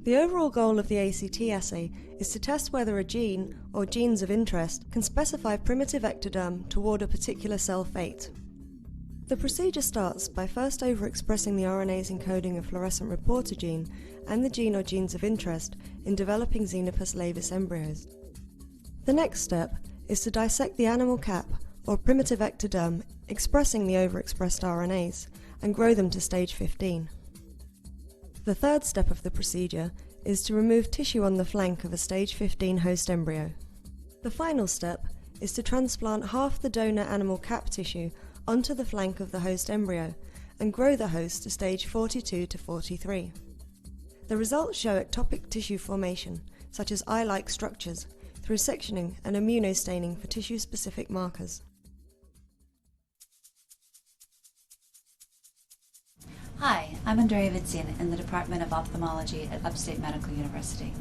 The overall goal of the ACT assay is to test whether a gene, or genes of interest, can specify primitive ectoderm toward a particular cell fate. The procedure starts by first overexpressing the RNase encoding a fluorescent reporter gene and the gene or genes of interest in developing Xenopus laevis embryos. The next step is to dissect the animal cap, or primitive ectoderm, expressing the overexpressed RNase, and grow them to stage 15. The third step of the procedure is to remove tissue on the flank of a stage 15 host embryo. The final step is to transplant half the donor animal cap tissue onto the flank of the host embryo and grow the host to stage 42 to 43. The results show ectopic tissue formation, such as eye-like structures, through sectioning and immunostaining for tissue-specific markers. Hi, I'm Andrea Viczian in the Department of Ophthalmology at Upstate Medical University.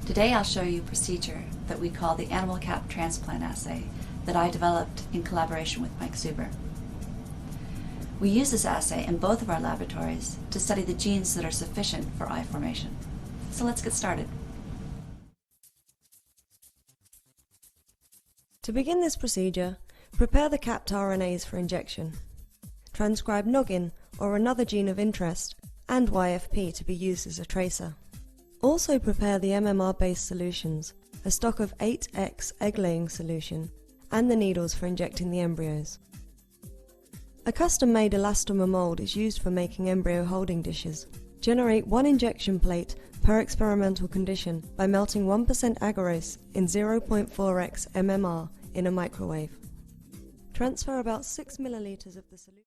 Today I'll show you a procedure that we call the animal cap transplant assay that I developed in collaboration with Mike Zuber. We use this assay in both of our laboratories to study the genes that are sufficient for eye formation. So let's get started. To begin this procedure, prepare the capped RNAs for injection. Transcribe noggin, or another gene of interest, and YFP to be used as a tracer. Also prepare the MMR-based solutions, a stock of 8X egg-laying solution, and the needles for injecting the embryos. A custom-made elastomer mold is used for making embryo holding dishes. Generate one injection plate per experimental condition by melting 1% agarose in 0.4x MMR in a microwave. Transfer about 6 milliliters of the solution.